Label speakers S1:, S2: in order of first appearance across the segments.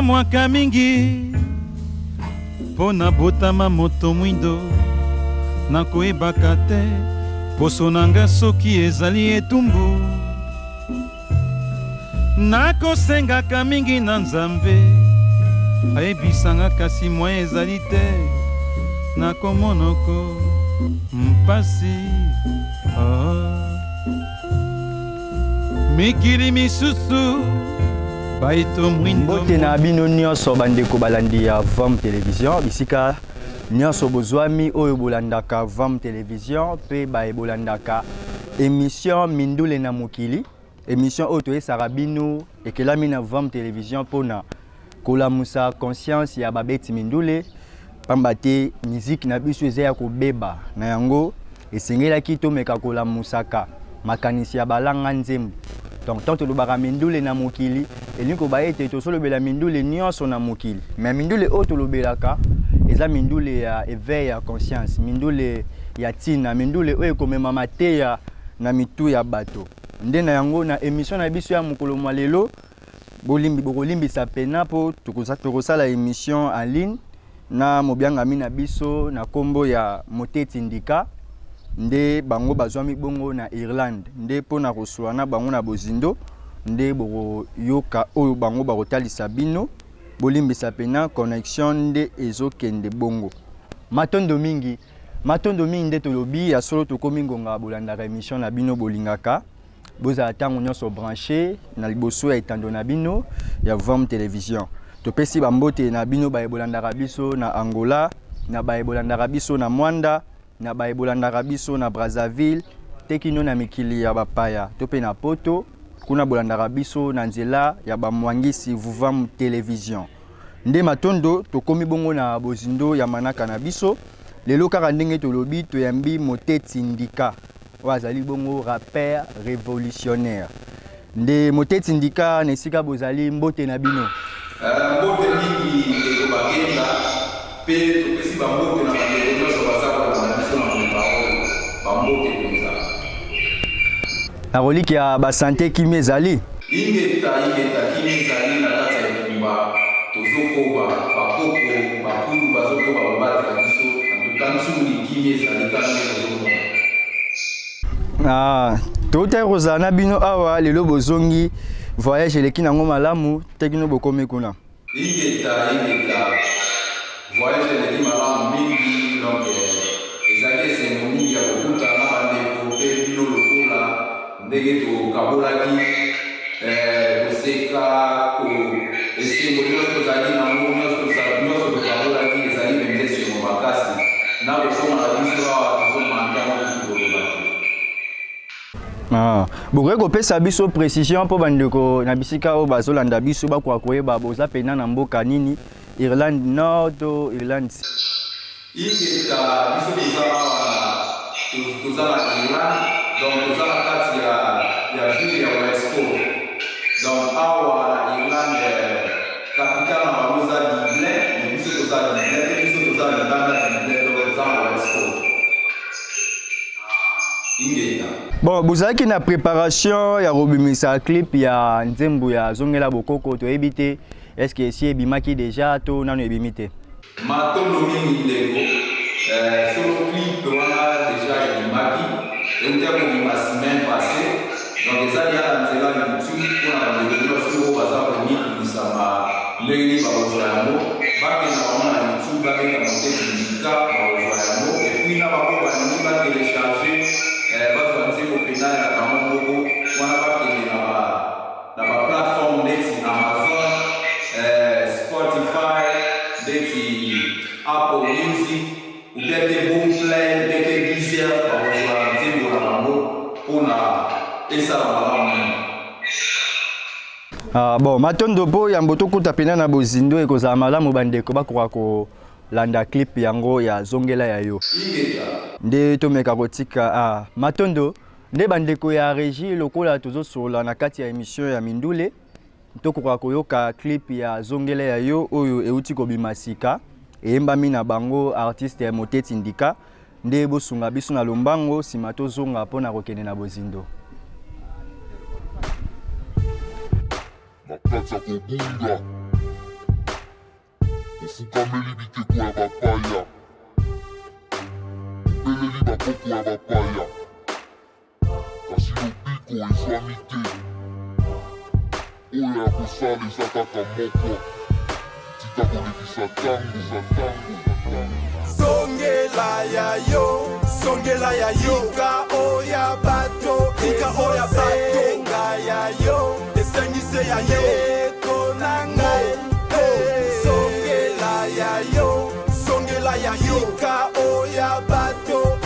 S1: mwaka mingi pona botama moto mwindo nakoyebaka te poso nanga soki ezali etumbu nakosengaka mingi na Nzambe ayebisanga kasi mwa ezali te nakomonoko mpasi mikili misusu baito mwindo
S2: mbote na bino nyonso bandeko balandi ya VAM Télévision bisika nyonso bozwami oyo bolandaka VAM Télévision pe baye bolandaka émission mindule na mokili émission oyo toyesaka bino ekelami na VAM Télévision pona kolamusa conscience ya babeti mindule pamba te musique na biso eza ya kobeba na yango esengelaki tomeka kolamusaka makanisi ya balanga nzembo donc tant tolobaka mindule na mokili elingi koba ete tosolobela mindule nyonso na mokili mais mindule oyo tolobelaka eza mindule ya éveil ya conscience mindule ya tina mindule oyo ekomema mateya na mitu ya bato nde na yango na émission na biso ya mokolo mwa lelo bokolimbisa pena mpo tokosala émission en ligne na mobiangami na biso na kombo ya Moteti Ndika nde bango bazwami bongo na Irlande nde mpona kosola na bango na bozindo nde boyoka oyo bango bakotalisa bino bolimbisa pena connexion nde ezokende bongo matondo mingi nde tolobi ya solo tokomi ngonga bolandaka émission na bino bolingaka bozala ntango nyonso branché na liboso ya etando na bino ya VAM Télévision topesi bambote na bino baye bolandaka biso na Angola na baye bolandaka biso na Mwanda na baye bolandaka biso na Brazzaville tekino na mikili ya bapaya tope na poto kuna bolandaka biso na nzela ya bamwangisi VAM Télévision nde matondo tokomi bongo na bozindo ya manaka na biso lelo kaka ndenge tolobi toyambi Moteti Ndika wazali bongo rappeur révolutionnaire nde Moteti Ndika na esika bozali mbote na bino
S3: mbote mingi ekobakenda pe topesi bambote na bandeko nyonso bazaka na biso na mobao bambote penza
S2: nakoliki ya basante kimi ezali
S3: ingeta kimi ezali na kati ya etumba tozokoba bakoko bakulu bazokoba babatela biso antukansuli kimi ezali kani tozomona
S2: toutaki kozala na bino awa lelo bozongi voyage eleki nango malamu tekino bokomi kuna
S3: ingeta voyage eleki malamu mingi donc ezalaki esengo mingi ya kokuta na bandeko mpe bino lokola ndenge tokabolaki koseka esengo nyonso tozalaki nango nyonso tokabolaki ezali mpenza esengo makasi na kosoma na biso awa tozomantango tukolobaki
S2: bokoki kopesa biso précision mpo bandeko na bisika oyo bazolanda biso bakoka koyeba boza pena na mboka nini Irlande Nord to Irlande
S3: ingeta biso toza na Irlande donc toza na kati ya ville ya Westport donc awa na Irlande capitale na bango eza Dublin mais biso toza Dublin te biso toza libanda Dublin donc toza na Westport ingeta
S2: bon bozalaki na préparation ya kobimisa clip ya nzembo ya zongela bokoko toyebi te est-ce que esi ebimaki déjà to nano ebimi te
S3: matondo mingi ndeko solo clip wana déjà ebimaki euti akobima semaine passé donc ezali ya na nzela YouTube mpona bandeko nyonso oyo baza komibimisa ndenge bakozwa yango bakenda bango na YouTube bakenda Moteti Ndika bakozwa yango epuis na bango balingi batelecharge bazwa nzembo pena ya bango moko wana bakende na baplateforme ndeti Amazon Spotify ndeti Apple Music ou bien te Boomplay ou te Deezer bakozwa nzembo na bango mpona esala malamu
S2: bon matondo po yambo tokuta pena na bozindo ekozala malamu bandeko bakoka kolanda clip yango ya zongela ya yo nde tomeka kotika matondo nde bandeko ya régie lokola tozosola na kati ya émission ya mindule tokoka koyoka clip ya zongela ya yo oyo euti kobima sika eyembami na bango artiste ya Moteti Ndika nde bosunga biso na lombango nsima tozonga mpona kokende na bozindo
S4: Nakata kubunga Fukameli bikeko ya bapaya Peleli bakoko ya bapaya Kasi lobiko ezwami te Oyo ya kosala eza kaka moko Tika kolekisa tango
S5: Songela ya yo Tika oya bato Nga ya yo Esengise ya yo Konanga Songela ya yo Tika oya bato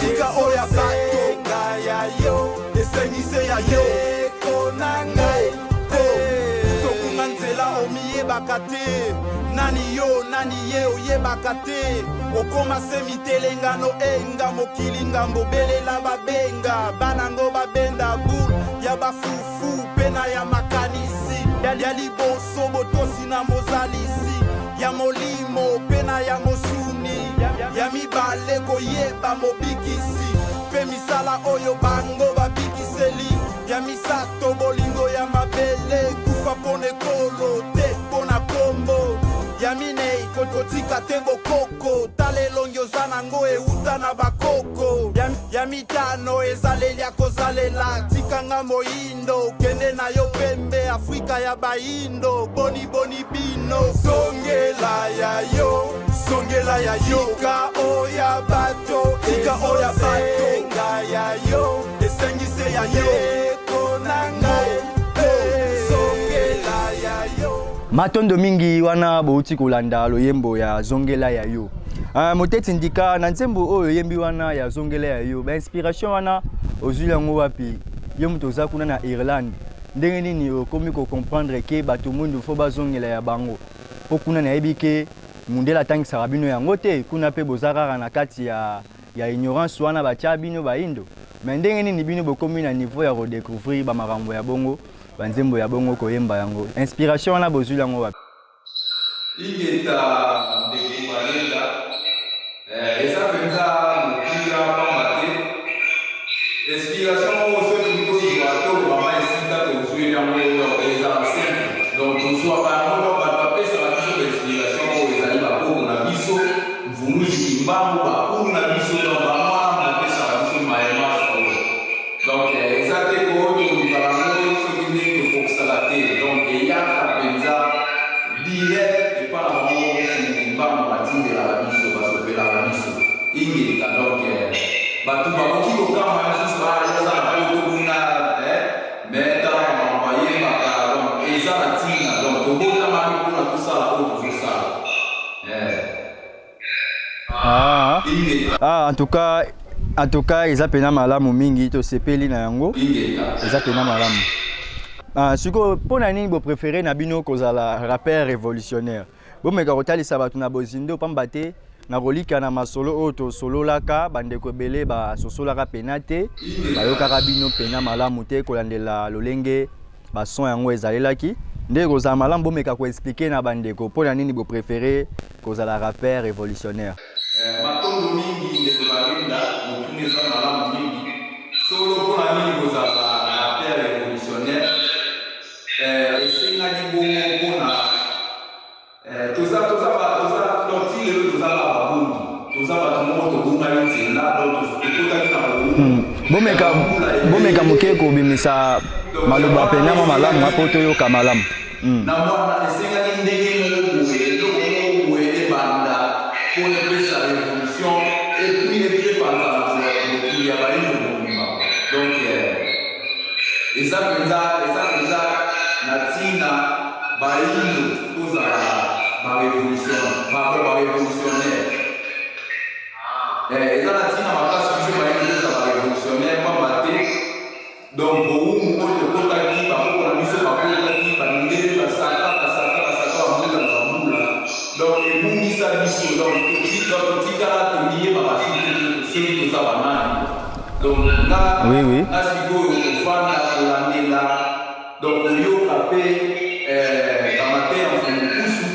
S5: Nga ya yo Esengise ya yo Konanga Tokunga nzela omiyebaka te Nani ye oyebaka te Okoma se mitelengano enga mokili ngambo belela babenga Banango babenda boule ya bafufu pena ya makanisi Ya liboso botosi na mozalisi Ya molimo pena ya mosuni Ya mibale koyeba mobikisi Pe misala oyo bango babikiseli Ya misato bolingo ya mabele Kufa pone kolo te pona kombo Yamine kotika te bokoko Talelongi zanango euta na bakoko Yamitano ezaleli ya kozalela Tikanga moindo Kende na yo pembe Afrika ya baindo Boni bino Songela ya yo Tika oya bato Nga ya yo Esengise ya yo Konanga Songela ya yo
S2: matondo mingi wana bouti kolanda loyembo ya zongela ya yo moteti ndika na nzembo oyo yembi wana ya zongela ya yo inspiration wana ozwi yango wapi yo moto oza kuna na Irlande ndenge nini okomi comprendre ke bato mundu fo bazongela ya bango po kuna nayebi ke mundela atangisaka bino yango te kuna pe boza kaka na kati ya ignorance wana batia bino baindo mais ndenge nini bino bokomi na niveau ya redécouvrir bamakambo ya bongo banzembo ya bongo koyemba yango inspiration wana bozwi yango wapi
S3: ingeta ndekubalenda eza mpenza mokila pamba te inspiration oyo soki tozwa to mama esika tozwi yango eza simple donc tozwa bango bato bapesaka biso bainspiration oyo ezali bakoko na biso mvumuzi kimbangu bakulu na biso donc bamwana bapesaka biso mayema oyo donc eza te koyotobalango donc il y a un direct et pas la il va me de la biso va sauver la biso il est donc tu vas beaucoup au camp mais ça va mais dans envoyer donc et ça la tina donc au bout de la pour tout ça là pour tout ça
S2: en tout cas eza pena malamu mingi to sepeli na yango eza pena malamu siko pona nini bo préféré na bino kozala rappeur révolutionnaire bomeka kotalisa bato na bozindo pamba te na kolika na masolo oyo tosololaka bandeko ebele basosolaka pena te bayokaka bino pena malamu te kolandela lolenge bason yango ezalelaki nde kozala malamu bomeka koexplike na bandeko mpona nini bo préféré kozala rappeur révolutionnaire
S3: matondo mingi ndeko balinda motuni eza malamu mingi solo mpona nini kozala rappeur révolutionnaire esengaki bongo mpona toza loti lelo tozala babundi toza bato moko tobungaki nzela ekotaki na
S2: bomeka moke kobimisa maloba penama malamu apo toyoka malamu
S3: na mwana esengaki ndenge moko boye eloko moko boye ebanda mpona epesa révolution epuis epanza mokili ya bayindo mobimba donc eza mpenza na ntina bayindo kozala barévolutionnaire eza na ntina makasi biso bayindo kozala barévolutionnaire pamba te donc bowumu oyo tokotaki bakoko na biso bakotaki bandele basaka bamboka na bambula donc ebungisa biso donc totikala toliyeba soki toza banani donc nga sikoyo kofanda kolandela donc oyoka mpe kamate ya mfumukusu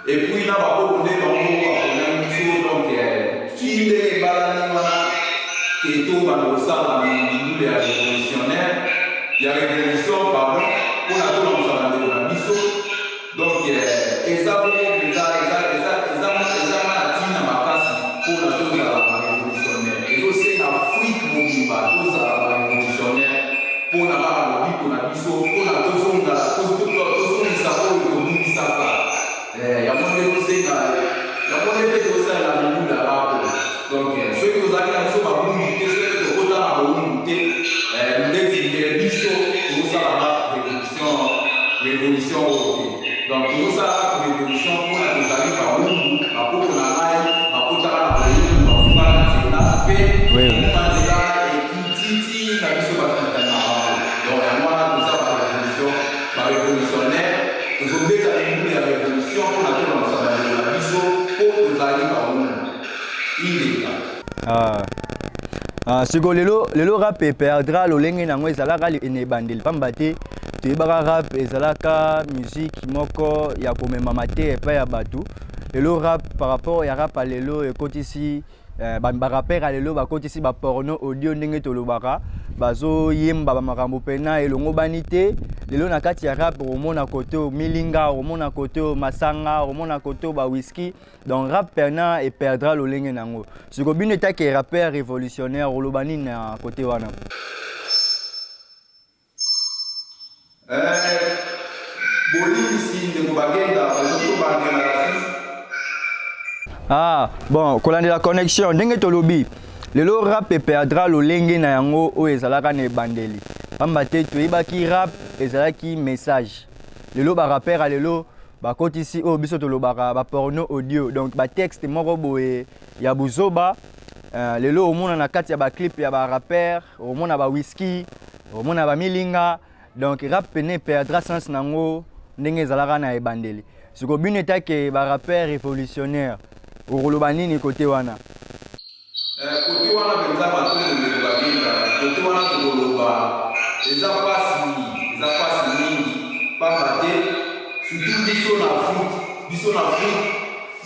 S3: epuis na bakoko nde bango bakolai biso donc ti ndenge ebalani wana keto bakosala mindule ya révolution pardon mpona tolongosa bandeko na biso donc eza bongo mpenza eza tozonga tozongisa oyo tobungisaka yango nde tosenga yango nde mpe tosalela mindula ya rapo. Donc soki tozalaki na biso babungi te soki tokota na bowungu te ndezindele biso tozosala rap révolution oyo te. Donc tozosala rap révolution mpona tozali bawungu bakoko na ngai bakotaka na bowungu bakobala nzela mpe moma nzela ekititi na biso bakitani na bango. Donc yango wana toza barévolutionnaire tozobeta mindule ya révolution mpona tolongosa bandeko na biso mpo tozali bawungu indeka.
S2: Siko lelo rap eperdra lolenge nango ezalaka ene ebandeli pamba te toyebaka rap ezalaka musique moko ya komemama te epai ya bato. Lelo rap par rapport ya rap lelo ekotisi barapere ya lelo bakotisi baporno audio ndenge tolobaka bazoyemba bamakambo pena elongo bani te. Lelo na kati ya rap omona kote milinga omona kote masanga omona kote ba whisky. Donc rap pena et perdra lolenge nango. Siko bino etake rappeur révolutionnaire olobani na kote wana. Bon, kolandela connexion ndenge tolobi lelo rap eperdra lolenge na yango oyo ezalaka na ebandeli pamba te toyebaki rap ezalaki message. Lelo barapere ya lelo bakotisi oyo biso tolobaka baporno audio, donc batexte moko boye ya buzoba. Lelo omona na kati ya baclip ya barapere omona ba whisky omona bamilinga. Donc rap pene perdra sens nango ndenge ezalaka na ebandeli. Siko bino etake barapere révolutionnaire okoloba nini kote wana?
S3: Kote wana benza batongo bagenga kote wana tokoloba eza pasi mingi pamba te surtout biso na Afrique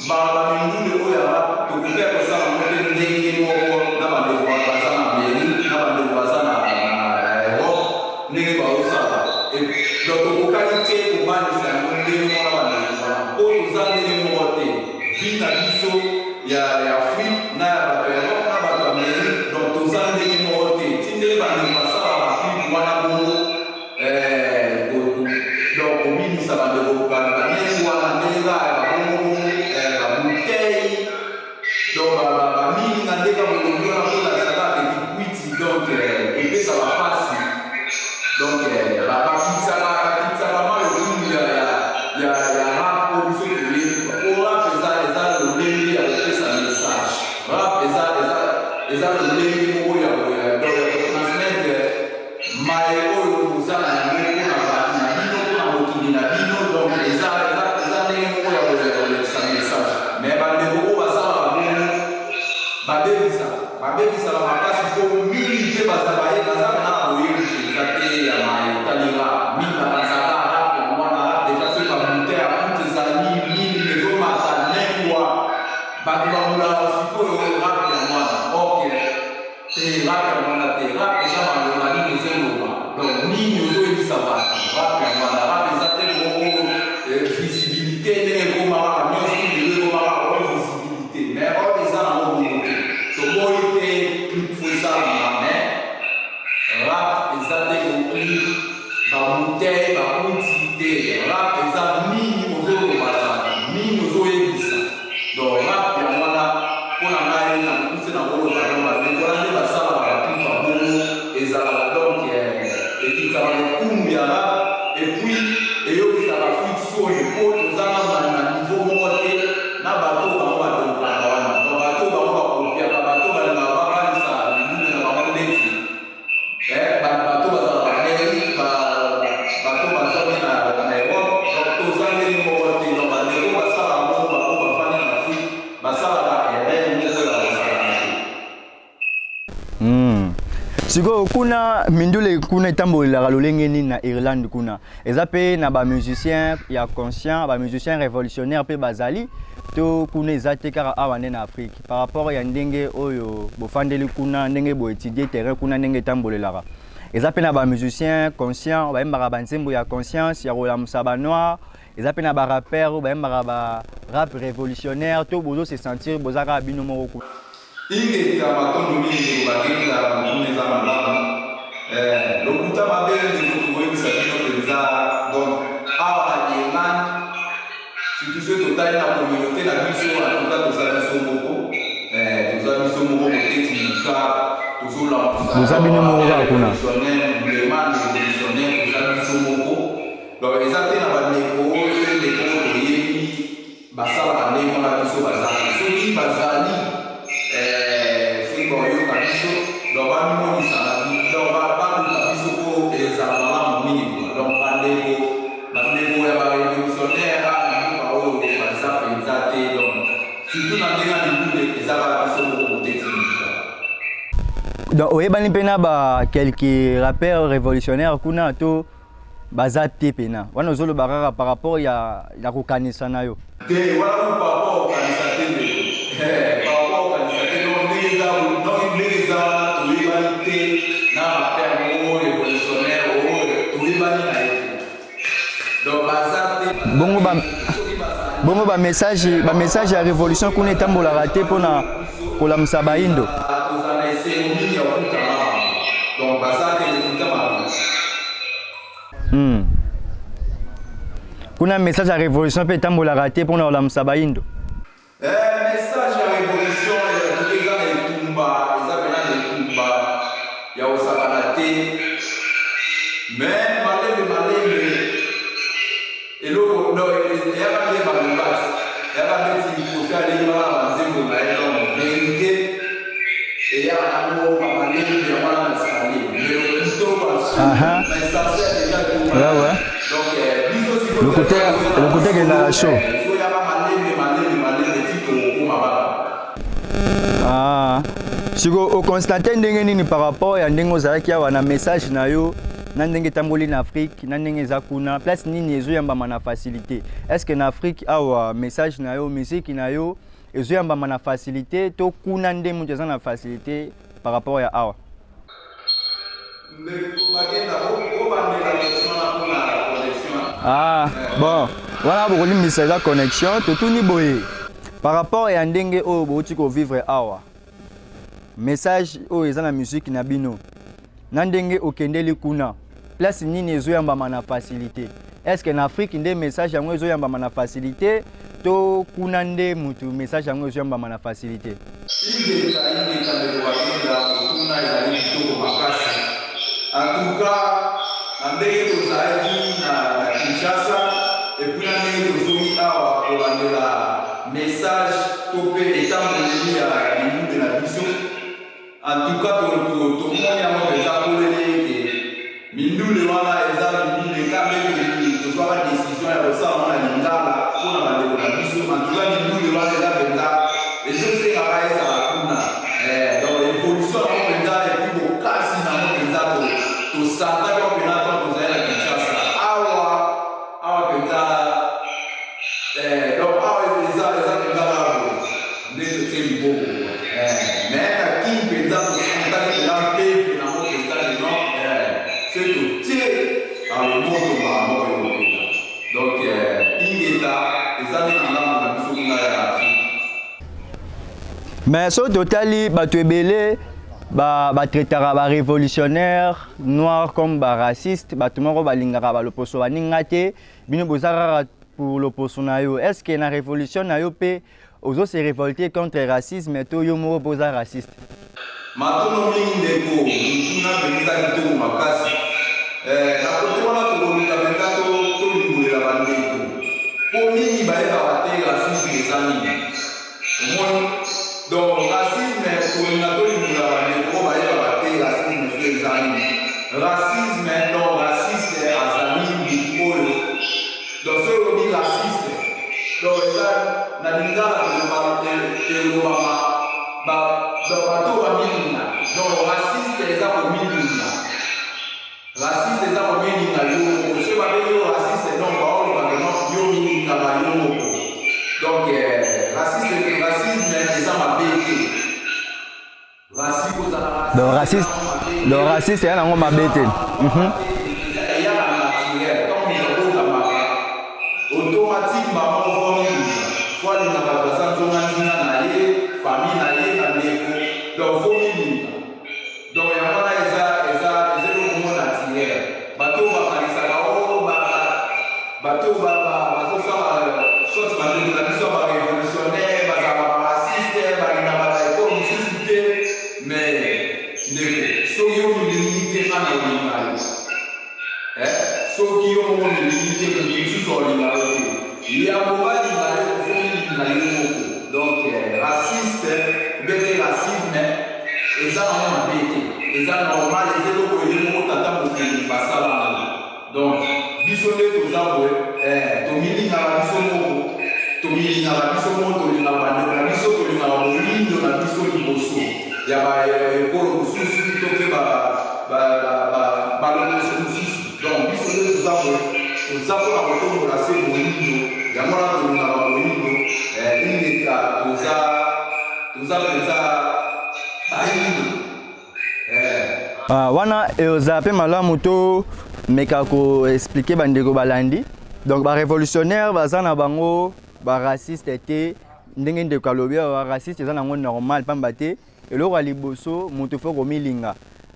S3: bamindule oyo ya rap tokokia kosala mote ndenge moko na bandeko baza na Amérique na bandeko baza na Europe ndenge baosala. Donc tokokaki te kobanisa yango ndenge moko na bandeko wana po toza ndenge moko te vi na biso ya Afrique na ya bato ya Europe na bato ya Amérique. Donc toza ndenge moko te ti ndenge bandeko basala baclip wana bongo donc kobimisa bandeko bandenge wana ndenge kaka ya babongo babutei donc bamilinga ndenge molongi wana kolakisaka ekikwiti donc epesa bapasi donc bakitsaka malobungu ya rap po biso toyebi po rap eza lolenge ya kopesa message. Rap eza lolenge moko ya kotransmettre maye oyo oza na yango mpona bato na bino mpona mokili na bino. Donc eza ndenge moko ya kolekisa message. Mais bandeko oyo basala babongo babebisaka makasi po mingi te bazala na boyebi eza te ya mayetalira mingi bakazaka rap ya mwana rap deja soki babute ya kutu ezali mingi ezomata lengwa bato babulaka sikoyo rap ya mwana ok te rap ya mwana te rap eza baloba nini ozoloba donc nini ozoyebisa bato rap ya mwana rap eza te moko visibilité ndenge ekomaka nyonso ndenge ekomaka oyo visibilité mais oyo eza nango bongo te toboyi te fo esalama mais rap eza te kokli babutei bakuti te rap eza nini ozoloba nini ozoyebisa. Donc rap ya mwana mpona ngai na mokuse na koloba yango badekola nde basala baklip babongo ezalaka donc ekitaka lokumu ya rap epuis eyokisaka fuite soyo po tozanga na niveau moko te na bato bango badompaka wana. Donc bato bango bakopiaka bato balingaka bakanisa mindule na bango ndeti bato bazala baamérique bato bazali na Europe. Donc tozangeli moko te donc bandeko basala moko bango bafandi na Afrique basalaka erreur moko ya kosalaka te.
S2: Siko kuna mindule kuna etambolelaka lolenge nini na Irlande kuna eza pe na bamusicien ya conscient bamusicien révolutionnaire pe bazali to kuna eza te kaka awa nde na Afrique par rapport ya ndenge oyo bofandeli kuna ndenge boétudie terrain kuna ndenge etambolelaka eza pe na bamusicien conscient bayembaka banzembo ya conscience ya kolamusa banoir eza pe na barapere bayembaka ba rap révolutionnaire to bozo se sentir bozaka bino moko kuna
S3: ingeka matondo mingi bagenda mutune za malamu lokuta mabele ndiko koyebisa bino eza donc awa na Irlande surtout soki totali na communauté na biso atuka toza biso moko moteti muka tozolamusa
S2: boza bino moko kaka kuna
S3: vraiment révolutionnaire toza biso moko donc eza te na bandeko oyo ndeko toyebi basalaka ndenge wana biso bazali soki bazali soki baoyoka biso donc bamimonisa donc baluka biso po ezala malamu mingi donc bandeko ya barévolutionnaire namuka oyo baza mpenza te donc surtout na ndenge ya mibude ezalaka biso moko moteti muka.
S2: Donc oyebani mpena ba quelques rappeurs révolutionnaires kuna to baza te pena wana ozoloba kaka par rapport ya kokanisa na yo
S3: te wana ko par rapport kokanisa te ndeko par rapport kokanisa te donc ndenge eza wana toyebani te na rappeur moko révolutionnaire oyo toyebani na ye te donc baza te bongo ba message ya révolution kuna etambolaka te mpona kolamisa bayindo tozala esengo mingi ya kokutana donc baza te lekuta mabe.
S2: kuna message ya révolution mpe etambolaka te mpona kolamisa bayindo
S3: message ya révolution eza na etumba eza pena na etumba ya kosakana te mais malembe eloko eyaka nde balongati eyaka ndeti kofi aleki bana banzembo na ye donc vérité eyaka nango bamalembe ya wana na skalier mais kitoko essentiel eza
S2: le côté que la show. Siko o constate ndenge nini par rapport ya ndenge ozalaki awa na message na yo na ndenge tamboli na Afrique na ndenge eza kuna place nini ezoyambama na facilité est-ce que na Afrique awa message na yo musique na yo ezoyambama na facilité to kuna nde mutu eza na facilité par rapport ya awa bon voilà bokolimbisa eza connexion totuni boye par rapport ya ndenge oyo bouti kovivre awa message oyo eza na musique na bino na ndenge okendeli kuna place nini ezoyambama na facilité est-ce que na Afrique nde message yango ezoyambama na facilité to kuna nde mutu message yango ezoyambama na facilité
S3: en tout cas na ndenge tozalaki na Kinshasa epuis na ndenge tozomi awa kolandela message to mpe etamboleli ya libude na biso en tout cas tomoni yango mpenza polele ete mindule wana eza mindule ka ndenge tozwaka décision ya kosala wana lingala mpona bandeko na biso en tout cas mindule wana eza mpenza ezosengaka ezala kuna donc évolution yango mpenza epuis bokasi nango mpenza tosantaki awa mpena to tozali na Kinshasa awa mpenza donc awa eza mpenza babo nde totie liboko mais na kini mpenza tosantaki mpena mpepe nango mpenza leno se totie alemoto bango oyo mpenza donc ingeta eza nde na ngambo na biso kuna ya Afrique
S2: mais so totali bato ebele batraitaka barévolutionnaire noir comme baraciste bato moko balingaka baloposo baninga te bino boza kaka pour loposo na yo est ce que na révolution na yo mpe ozose révolter contre racisme to yo moko boza raciste
S3: matono mingi ndeko mutuna mpenza kitoko makasi na kote wana tokoluka mpenza tolimbolela bandeko mpo mingi bayebaka te racisme eza nini omoni donc racisme tolinga tolimbolela bandeko oyo bayebaka te racisme so eza nini racisme donc raciste azali mutu oyo donc soki olobi raciste donc eza na lingala elobama bato bamilinga donc raciste eza komilinga raciste eza komilinga yo moko soki babengi yo raciste donc baolobaka yo milingaka yo moko donc racisme eza mabe te
S2: donc raciste eya nango mabe te
S3: eyaka na naturel tant obotamaka automatiquement ovomilinga fo alingaka baza nzonga nzinga na ye famille na ye na ndeko donc vomilinga donc yango wana eza eloko mo naturel bato bakanisaka o bandeko na biso barévolutionnaire bazala baraciste balinga balaeko mosusu te mais ndeko soki yo milingi te nga na olinga yo soki yo moko milingi te moto mosusu olinga yo te yambo balinga yo ofomilinga yo moko donc raciste bete racisme eza nango mabe te eza normal eza eloko ye moko tata mokili basalanga donc biso nde toza boye tomilingaka biso moko tomilingaka biso moko tolingaka bandeko na biso tolingaka moyindo na biso liboso ya baekolo mosusu to mpe balokoso mosusu donc biso nde toza boye toza mpona kotombola se moyindo yango wana tolingaka moyindo indeka toza mpenza bayindo
S2: wana eza mpe malamu to meka koexplike bandeko balandi donc barévolutionnaire baza na bango baraciste te ndenge ndeko alobi baraciste eza nango normal pamba te eloko ya liboso moto fo komilinga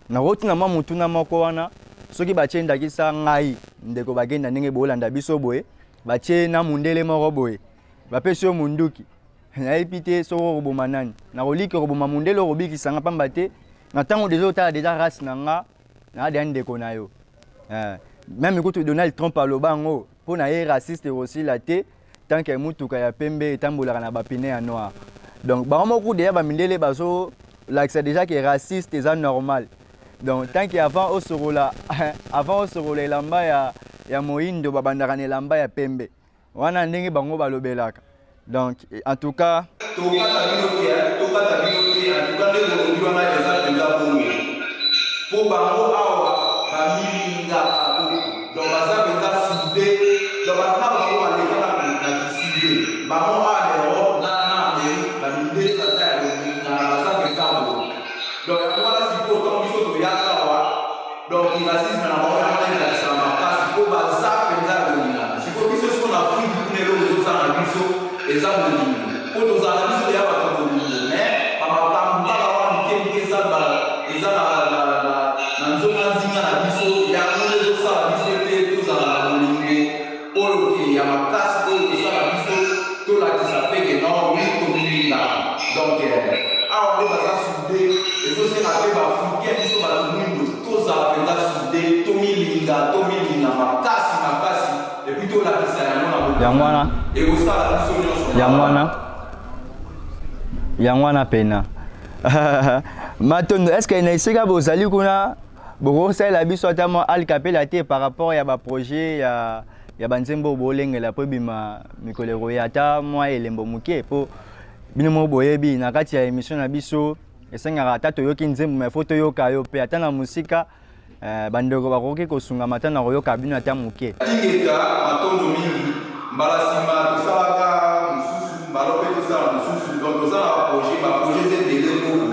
S2: nakotina mwa motuna moko wana soki batie ndakisa ngai ndeko bagenda ndenge boolanda biso boye batie na mundele moko boye bapesi yo munduki nayebi te soko koboma nani nakoliki koboma mundele okobikisanga pamba te na ntango deja otala deja race na nga na deya ndeko na yo même kutu Donald Trump aloba yango mpo na ye raciste ekosila te tant que mutuka ya pembe etambolaka na bapine ya noir donc bango moko deya bamindele bazolakisa deja ke raciste eza normal donc tant que avant osolola elamba ya moyindo babandaka na elamba ya pembe wana ndenge bango balobelaka donc en tout cas
S3: tokata bino te en tout cas nde kolobi wana eza mpenza bongo mpo bango awa bamilingaka donc baza mpenza sude donc batuna bango balekaka na kiside bango awa lero na ameri bamindele baza ya kolingana baza mpenza bongo donc yango wana siko ntango biso toyaka awa donc racisme na bango yango elakisaka makasi mpo baza mpenza ya kolingana siko biso siko na afrique kuna eloko ezosala na biso eza molingo mpo tozala na biso ya bato molingo mais bamakambo kaka wana mike eza na nzonga nzinga na biso yango ezosala biso te tozala na molingo oyo ke ya makasi oyo tosala biso tolakisa peke nao wi tomilingaka donc awa nde baza sude ezosenga mpe baafrikain biso bato mwindo tozala mpenza sude tomilinga makasi epuis tolakisa yango na
S2: yango wana
S3: ekosala biso nyonso
S2: yango wana pena matondo est-ce que na esika bozali kuna bokosalela biso ata mwa alkapela te par rapport ya baprojet ya banzembo bolengela mpo ebima mikolo ekoya ata mwa elembo moke mpo bino mo boyebi na kati ya émission na biso esengaka ata toyoki nzembo ma fo toyoka yo mpe ata na mosika bandeko bakoki kosungama ata na koyoka bino ata moke
S3: ingeta matondo mingi mbala nsima tosalaka mosusu mbala mpe tosala mosusu donc tozala baprojet ezendele moko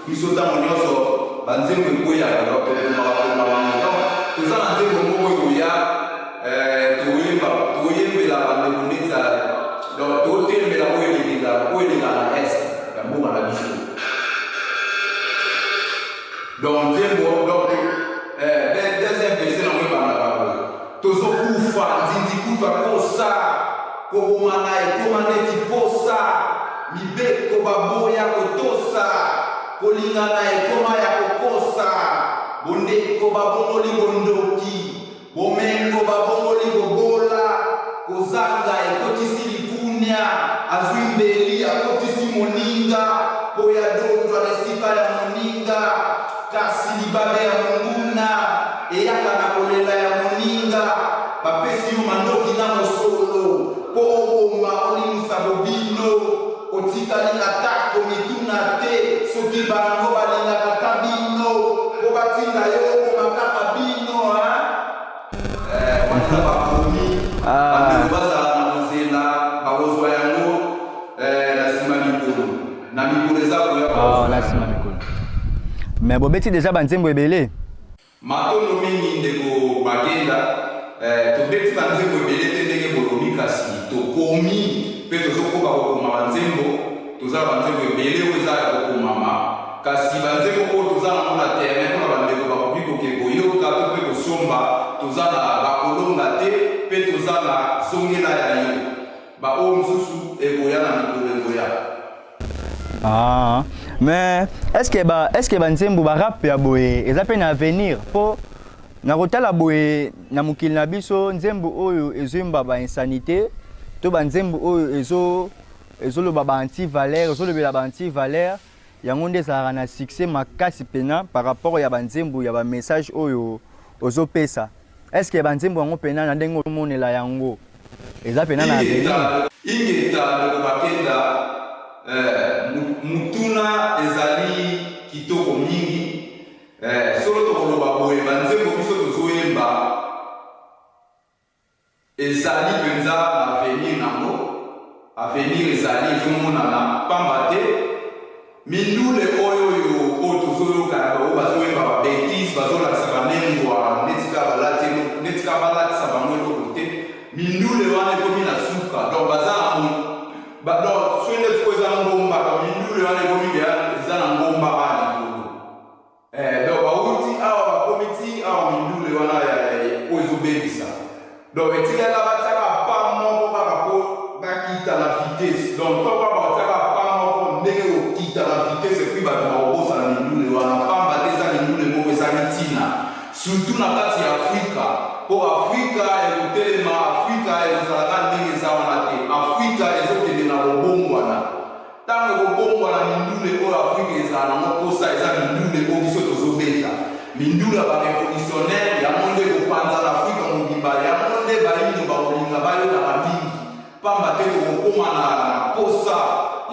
S3: biso ntango nyonso banzembo ekweyaka donc tokomaka bango donc toza na nzembo moko ekoya toyembela bandeko ndeti donc totelembela oyo eleka na est ya mboka na biso donc nzembo donc deuxième verset nango ebandaka boye tozokufa nzindikutu akosa kobomana ekoma neti posa mibeko baboya kotosa kolingana ekoma ya kokosa bondeko babongoli bondoki bomengo babongoli kobola kozanga ekotisi lipunya azwi mbeli akotisi moninga po ya donjwa na esika ya moninga kasi libabe ya monguna eyaka na kolela ya moninga bapesi yo mandoki na mosolo po oboma olimisa bobino otikali atako mituna te soki bango balingaka ka bino po batinda yo oboma kaka bino wana bakomi bandeko bazala na nzela bakozwa yango na nsima mikolo na mikolo eza koya
S2: na nsima mikolo mais bobeti deja banzembo ebele
S3: matondo mingi ndeko bagenda tobeti banzembo ebele te ndenge bolobi kasi tokomi mpe tozokoka kokoma banzembo tozala banzembo ebele oyo eza ya kokomama kasi banzembo oyo toza nango na terrain mpona bandeko bakoki koke koyoka to mpe kosomba toza na bakolonga te mpe toza na zongela ya yo ba o mususu ekoya na mikolo ekoya.
S2: Ah, mais est-ce que banzembo ba rap ya boye eza pe na avenir po na kotala boye na mokili na biso nzembo oyo ezomba ba insanité to banzembo oyo ezoloba ba anti-valeur ezolobela ba anti-valeur yango nde ezalaka na succès makasi pena par rapport ya banzembo ya ba message oyo ozopesa. Est-ce que banzembo yango pena na ndenge omonela yango eza pena na avenir?
S3: Ingeta de bakenda mutuna ezali kitoko mingi solo tokoloba boye banzembo biso tozoyemba ezali penza na avenir nango avenir ezali ezomonana pamba te mindule oyo tozoyoka oyo bazoyemba babétise bazolakisa banengwa netika balatisa bango eloko te mindule wana ekomi na suka donc donc soinde eza ngomba mindule wana ekomi eza na ngomba wana donc bauti awa bakomiti awa mindule wana oyo ezobebisa donc etikala batiaka pa moko kaka po bakita na vitesse donc toka batiaka pa moko ndenge okita na vitesse epui bato bakobosa na mindule wana pamba te eza mindule moko ezali ntina surtout na kati ya afrika po afrika ekotelema afrika ekozalaka ndenge eza wana te afrika ezokende na kobongwana ntango ekobongwana mindule oyo afrika ezala nango posa eza mindule oyo biso tozobeta mindule ya barevolutionnaire yango nde kopanza na afrika mobimba yango nde bayindo bakolinga bayokaka mingi pamba te tokokóma na posa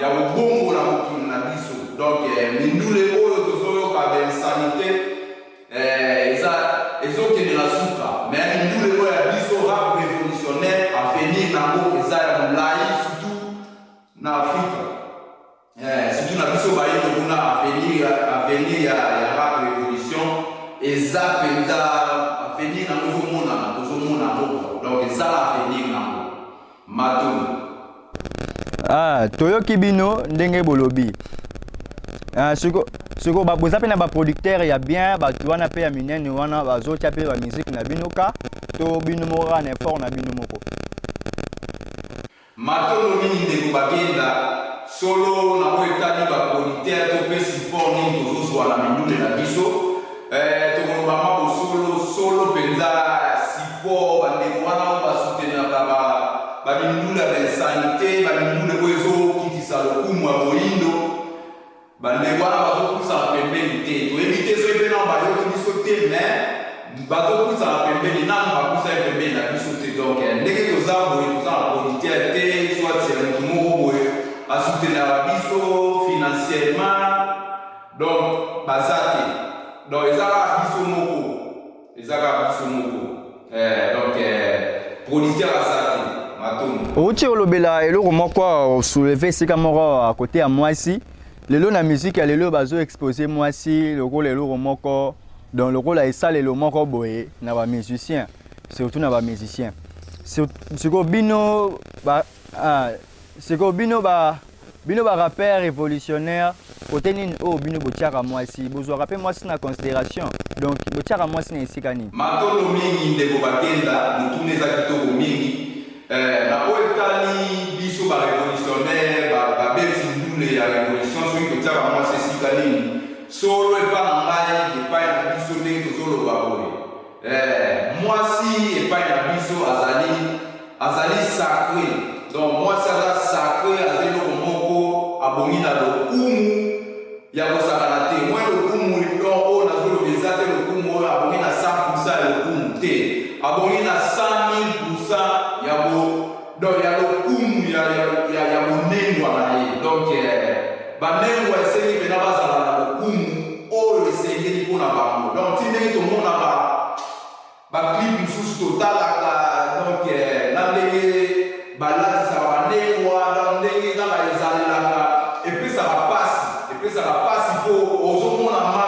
S3: ya kobongola mokili na biso donc mindule oyo tozoyoka bainsanité ezokende na suka mais mindule oyo ya biso rap révolutionnaire avenir nango eza ya molai surtout na afrika surtout na biso bayindo kuna avenir ya rap révolution eza penza avenir nango tozomona moko donc eza na avenir nango matoni.
S2: Toyoki bino ndenge bolobi siko boza pe na baproducteur ya bien bato wana pe ya minene wana bazotia pe ba musique na bino ka to bino moko na effort na bino moko
S3: matono mingi ndeko bagenda solo na oyo etali baproducteur to pe support nini tozozwa na mindule na biso tokoloba mabo solo mpenza support bandeko wana oyo basutenaka bamindule ya bainsanité bamindule oyo ezokitisa lokumu ya boyindo bandeko wana bazokusana pembeni te toyebi te soki mpe nano bayoki biso te mais bazokusana pembeni nano bakusani pembeni na biso te donc ndenge toza boye toza na producteur te soit ya motu moko boye asutenaka biso financièrement donc baza te donc ezaka biso moko donc producteur aza te matoni
S2: outi olobela eloko moko osoulever esika moko à côté ya mwasi lelo na musique ya lelo bazo exposer mwasi lokola eloko moko donc lokola esalelo moko boye na ba musicien surtout na ba musicien siko bino ba rappeur révolutionnaire côté nini o bino botiaka mwasi bozwaka pe mwasi na considération donc botiaka mwasi na esika nini
S3: matondo mingi ndeko bakenda mutune eza kitoko mingi na oyo etali biso barévolutionnaire babeti ndule ya révolution soki totiaka mwasi esika nini solo epai na ngai epai na biso ndenge tozoloba boye mwasi epai na biso azali sacré donc mwasi aza sacré aza eloko moko abongi na lokumu ya kosakana te mwa lokumu oyo nazoloba eza te lokumu oyo abongi na 100% ya lokumu te abongi na 100,000% ya lokumu ya bonengwa na ye donc banengwa esengi mpena bazala na lokumu oyo esengeli mpona bango donc ti ndenge tomona baclip mosusu totalaka donc na ndenge balatisaka banengwa na ndenge kaka ezalelaka epesaka pasi mpo ozomona ma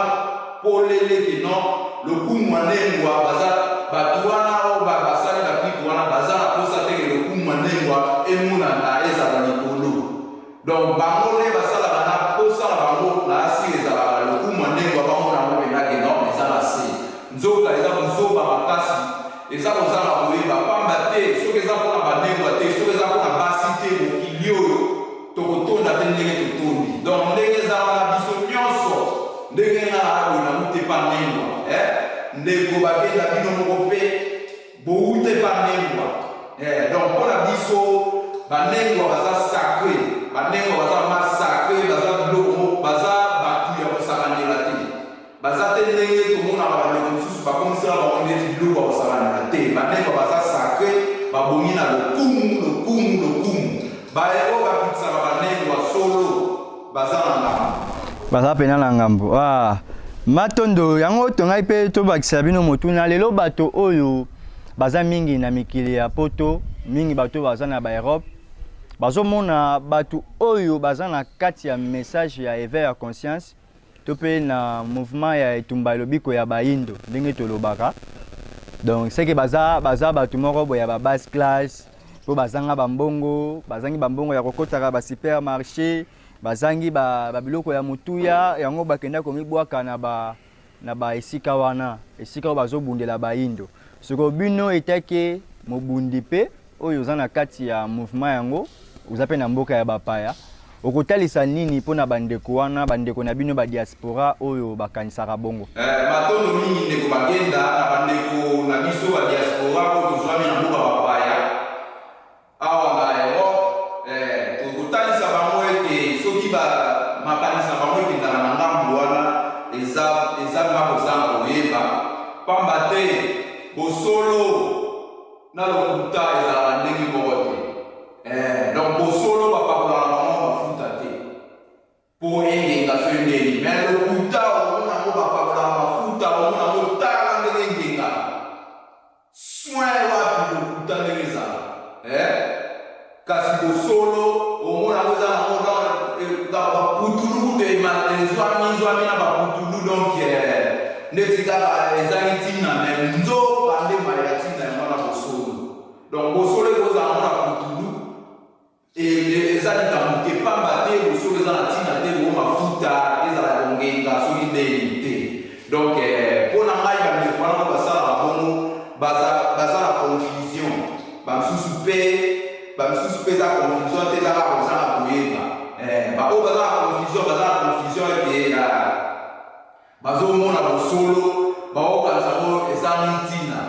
S3: poleleke non lokumu anengwa baza bato wana oyo basali baclip wana baza na posa teke lokumu anengwa emonana ezala likolo donc bango nde basalaka na posa na bango na asi ezalaka lokumu anengwa bamona ngo penake non eza na se nzoka eza kozoba makasi eza kozala koyeba pamba te soki eza mpona bandengwa te soki eza mpona basi te mokili oyo tokotonda te ndenge totondi donc ndenge eza wana biso nyonso ndenge nga boye nauti epa ndengwa ndeko bakenda bino moko mpe bouti epa ndengwa donc mpona biso bandengwa baza sacré bandengwa baza masacré baza biloko baza batu ya kosakanela te baza te ndenge tomonaka bandeko mosusu bakomisela bango ndeti biloko ya kosakanela te bandengwa baza sacré babongi na lokumu baye oyo bapikisaka bandengwa solo baza na ngambo
S2: baza pena na ngambo matondo yango tongai mpe tobakisa bino motuna lelo bato oyo baza mingi na mikili ya poto mingi bato baza na baeurope bazomona bato oyo baza na kati ya message ya éveil ya conscience to mpe na mouvement ya etumba elobiko ya bayindo ndenge tolobaka donc seke baza bato moko boye ya babasse classe po bazanga bambongo bazangi bambongo ya kokotaka basupermarché bazangi babiloko ya motuya yango bakenda komibwaka na ba esika wana esika oyo bazobundela bayindo soko bino etake mobundi mpe oyo oza na kati ya mouvement yango oza mpe na mboka ya bapaya okotalisa nini mpona bandeko wana bandeko na bino badiaspora oyo bakanisaka bongo
S3: matondo mingi ndeko bakenda na bandeko na biso badiaspora oyo tozwami na mboka bapaya awa na Europe tokotalisa bango ete soki makanisa bango ekendaka na ngambu wana eza nga kozanga koyeba pamba te bosolo na lokuta ezalaka ndenge moko te donc bosolo bapakolaka bango mafuta te mpo engenga so endeni me lokuta omonango bapakolaka mafuta omonango tala ndenge engenga soin wapi lokuta ndenge ezala kasi bosolo omonango eza nango baputulu ezwami na baputulu donc ndeti kaka ezali ntina me nzoka nde maya ntina yango na bosolo donc bosolo ekozala ngo na putulu eza likambo te pamba te bosolo eza na ntina te bo mafuta ezala kongenga soki ndeni te donc mpona ngai bandeko wana basalaka bongo baza na confusion bamisusu mpe eza confusion te ezaka kozanga koyeba baoyo baza na confusion ete bazomona bosolo baokanisa ngo eza ntina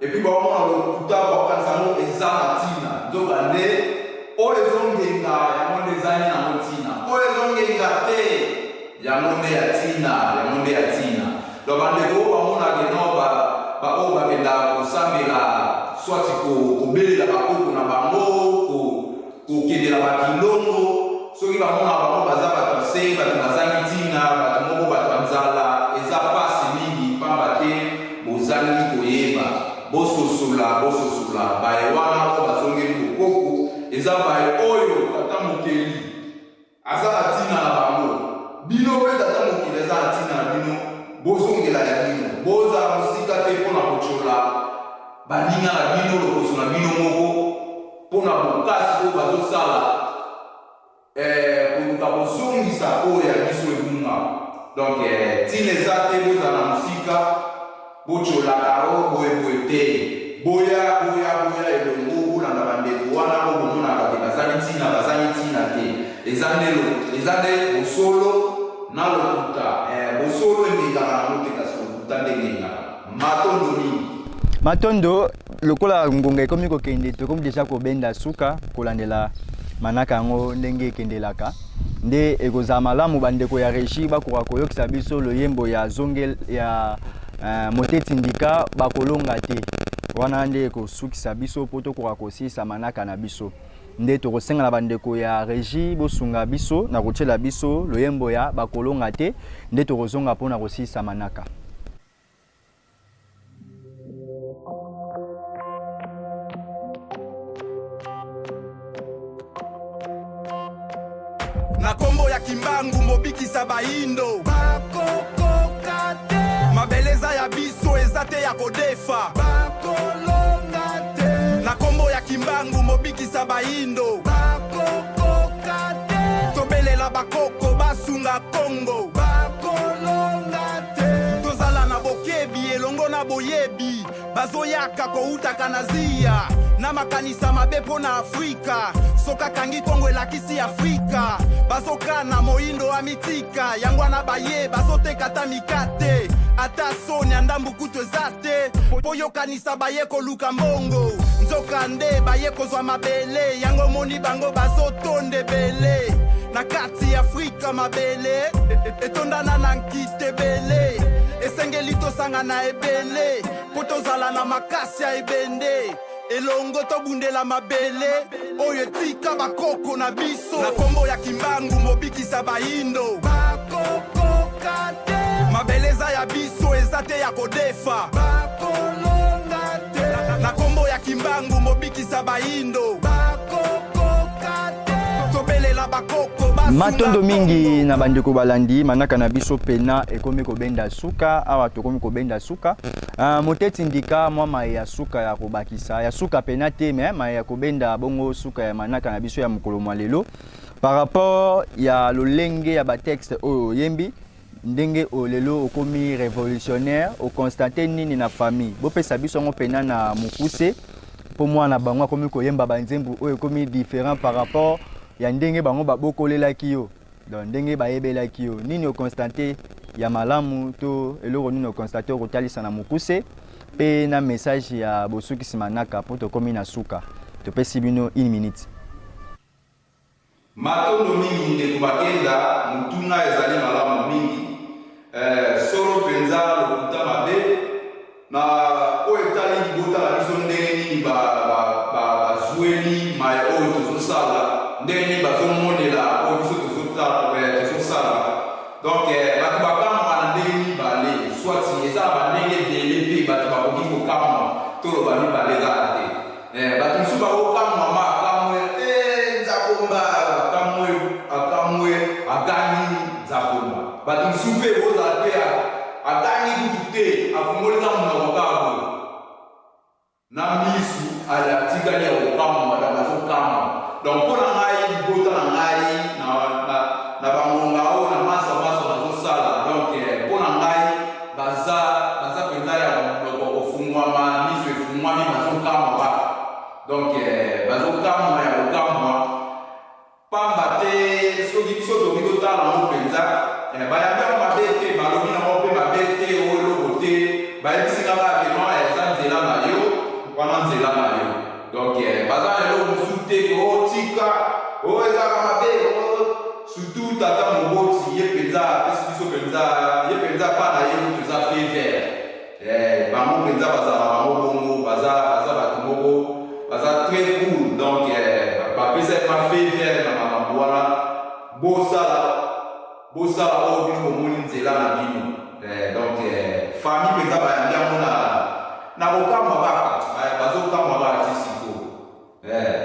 S3: epuis baomona lokuta baokanisa ngo eza na ntina nzoka nde oyo ezongenga yango nde ezali nango ntina oyo ezongenga te yango nde ya ntina donc bandeko oyo bamonaka no baoyo bakendaka kosambela swati kobelela bakoko na bango kokendela bakilongo soki bamona bango baza bato se bato bazangi ntina bato moko bato ya nzala eza pasi mingi pamba te bozangi koyeba bososola baye wana po bazongeli bokoko eza baye oyo tata mokeli aza na ntina na bango bino mpe tata mokeli eza na ntina na bino bozongela ya bino bozala mosika te mpona kocola baninga na bino lokoso na bino moko mpona bokasi oyo bazosala koluka kozongisa oyo ya biso ebunga donc ntina eza te bozala na mosika bocolaka o boyeboye te boya elongo bolanda bandeko wana o bomonaka te bazali ntina te eza nde bosolo na lokuta bosolo engengaka nango te kasi lokuta nde engengaka matondo mingi
S2: matondo lokola ngonga ekomi kokende tokomi deja kobenda suka kolandela manaka yango ndenge ekendelaka nde ekozala malamu bandeko ya régie bakoka koyokisa biso loyembo ya zongel ya moteti ndika bakolonga te wana nde ekosukisa biso po tokoka kosilisa manaka na biso nde tokosengela bandeko ya régie bosunga biso na kotiela biso loyembo ya bakolonga te nde tokozonga mpona kosilisa manaka.
S5: Na kombo ya kimbangu mobikisa bayindo bakokoka te mabeleza ya biso eza te ya kodefa bakolonga te na kombo ya kimbangu mobikisa bayindo bakokoka te tobelela bakoko basunga kongo bakolonga te tozala na bokebi elongo na boyebi bazoya boyaka kouta kanazia na makanisa mabepo na Afrika soka kangi Kongo elakisi Afrika basoka na moindo wa mitika yangwana baye basote kata mikate ata soni andambu kutu ezate poyo kanisa baye koluka mbongo nzoka nde baye kozwa mabele yango moni bango bazotonde bele na kati Afrika mabele etondana na nkite bele esengeli tosanga na ebele po tozala na makasi ya ebende elongo tobundela mabele oyo etika bakoko na biso na kombo ya kimbangu mobikisa bayindo bakoko kate mabeleza ya biso eza te ya kodefa bakolonga te na kombo ya kimbangu mobikisa bayindo bakoko kate tobelela bakoko
S2: matondo mingi na bandeko balandi manaka na biso pena ekomi kobenda suka awa tokomi kobenda suka moteti ndika mwa mai ya suka ya kobakisa ya suka pena te mais mai ya kobenda bongo suka ya manaka na biso ya mokolo mwa lelo par rapport ya lolenge ya batexte oyo yembi ndenge olelo okomi révolutionnaire okonstate nini na famille bopesa biso ngo pena na mokuse po mwana bango akomi koyemba banzembu oyo ekomi différent par rapport ya ndenge bango babokolelaki yo donc ndenge bayebelaki yo nini okonstate ya malamu to eloko nini okonstate okotalisa na mokuse pe na message ya bosukisi manaka po tokomi na suka topesi bino 1 minute
S3: matondo mingi ndeko bakenda mutuna ezali malamu mingi solo penza lokuta mabe na oyo etali libota na biso ndenge nini bazweli mai oyo tozosala ndenge nini bazomonela oyo biso tozosala donc bato bakamwa na ndenge mibale swati eza na bandenge ebele mpe bato bakoki kokamwa toloba mibale ezala te bato mosusu bakokamwa makamwe nzakomba akamwe agani nzakomba bato mosusu mpe ozala mpe agani kutu te afungoleza monoko kabo na misu atikali ya kokamwa bato bazokamwa donc mpo na ngai libota na ngai na bangonga oyo na masa bazosala donc mpo na ngai baza mpenza ya kofungwama miso efungwami bazokamwa kaka donc bazokamwa ya kokamwa pamba te soki biso toki totala yango mpenza bayambi yango mabe te balobi nango mpe mabe te oyo eloko te bayebisi kaka akeno eza nzela na yo wana nzela na yo donc baza lelo mosusu te kootika oyo ezaka mabe surtout tata moboti ye mpenza apesi biso mpenza ye mpenza mpa na ye moto eza fe vert bango mpenza bazala bango bongo baza bato moko baza très cool donc bapesa ye ma fe vert na makambo wana bosala oyo bino bomoni nzela na bino donc famille mpenza bayambi yango na kokamwa kaka bazokamwa kaka ti sikoyo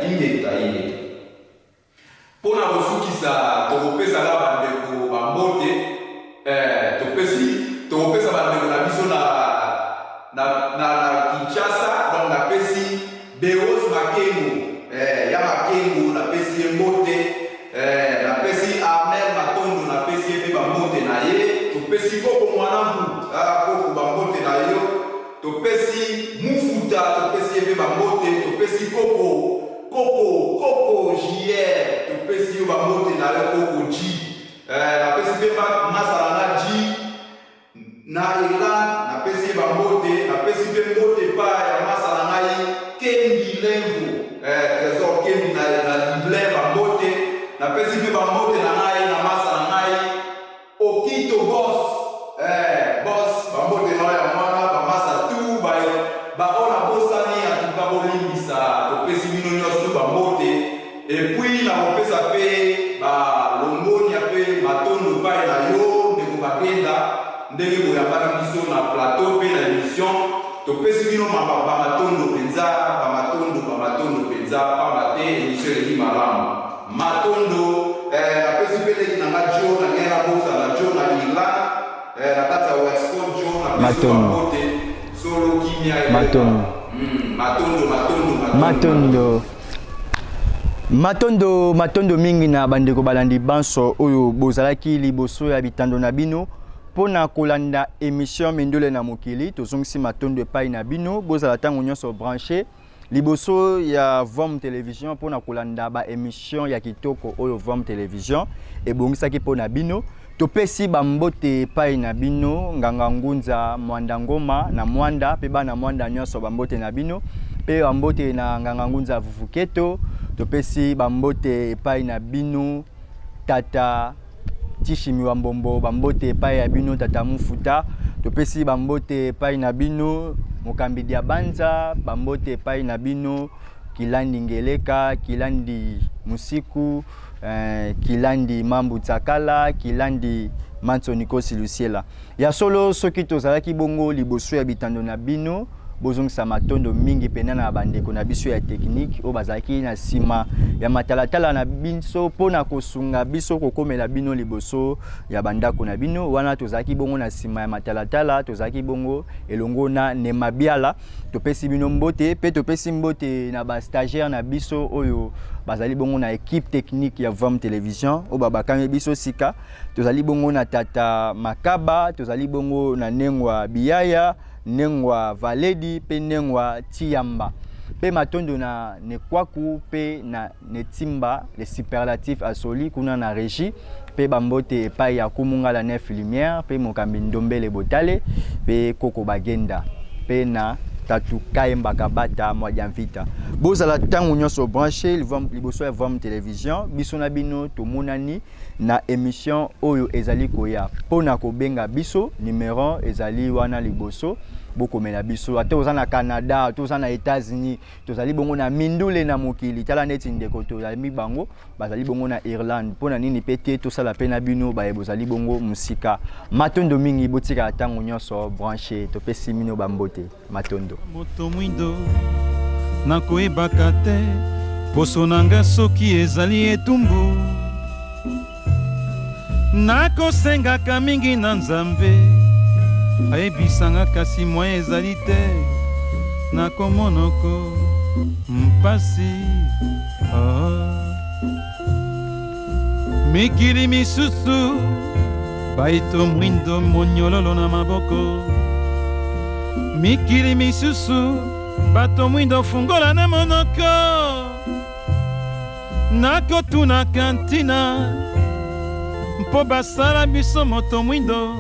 S3: ingeta mpona kosukisa tokopesaka bandeko bambote tokopesa bandeko na biso na Kinshasa donc napesi Beos Makengo ya Makengo napesi ye mbote napesi Armel Matondo napesi ye mpe bambote na ye topesi koko mwanangu koko bambote na yo topesi Mufuta topesi ye mpe bambote topesi koko JR topesi yo bambote na yo koko G napesi mpe masala na G na Elan napesi ye bambote napesi mpe mbote pa ya masala ngai Kendi Lemvo trésor Kendi na Liblin bambote napesi mpe bambote na ngai na masala ngai Okito Boss bambote na ya mwana bamasa tu baona bosani atuka bolimbisa topesi bino nyonso bambote epuis na kopesa mpe balongonia mpe matondo pai na yo ndeko bakenda ndenge boyambana biso na plateau mpe na émission topesi bino bamatondo mpenza pamba te émission eleki malamu matondo napesi mpe leki nanga jo na ngai na bosala jo na Irland na kati ya Westport jo napesi bambote solo kimia
S2: matondo mingi na bandeko balandi banso oyo bozalaki liboso ya bitando na bino pona kolanda émission Mindule na mokili tozongisi matondo epai na bino bozala ntango nyonso branché liboso ya Vom Télévision pona kolanda ba émission ya kitoko oyo Vom Télévision ebongisaki pona bino topesi bambote epai na bino nganga ngunza mwanda ngoma na mwanda pe bana mwanda nyonso bambote na bino pe bambote na nganga ngunza vuvuketo topesi bambote epai na bino tata Tishimi wa Mbombo bambote epai ya bino tata Mufuta topesi bambote epai na bino Mokambi dia Banza bambote epai na bino Kilandi Ngeleka Kilandi Musiku Kilandi Mambu Tsakala Kilandi Mansoniko Silusiela ya solo soki tozalaki bongo liboso ya bitando na bino bozongisa matondo mingi pena na bandeko na biso ya technique o bazaki na sima ya matalatala na biso pona kosunga biso kokomela bino liboso ya bandako na bino wana tozaki bongo na sima ya matalatala tozaki bongo elongo na Nemabiala topesi bino mbote pe topesi mbote na ba stagiaire na biso oyo bazali bongo na équipe technique ya Vom Télévision o babakame biso sika tozali bongo na tata Makaba tozali bongo na Nengwa Biyaya Nengwa Valedi pe Nengwa Tiamba pe matondo na Nekwaku pe na Netimba les superlatifs asoli kuna na régie pe bambote epai ya Kumunga la Nef Lumière pe Mokambi Ndombele Botale pe Koko Bagenda pe na Tatu Kaemba Kabata Mwadjamvita bozala tango nyonso branché liboso ya Vom Télévision biso na bino tomonani na émission oyo ezali koya pona kobenga biso numéro ezali wana liboso bokomela biso ate oza na Canada toza na États-Unis tozali bongo na Mindule na mokili tala neti ndeko tozali bango bazali bongo na Irlande pona nini pete tosala pe na bino baye bozali bongo musika matondo mingi botika tango nyonso branché topesi mino bambote matondo
S1: moto mwindo nakoyebaka te poso nanga soki ezali etumbu nakosengaka mingi na Nzambe ayebisanga kasi mwa ezali te nakomonoko mpasi mikili misusu baito mwindo monyololo na maboko mikili misusu bato mwindo fungola na monoko nakotuna kantina mpo basala biso moto mwindo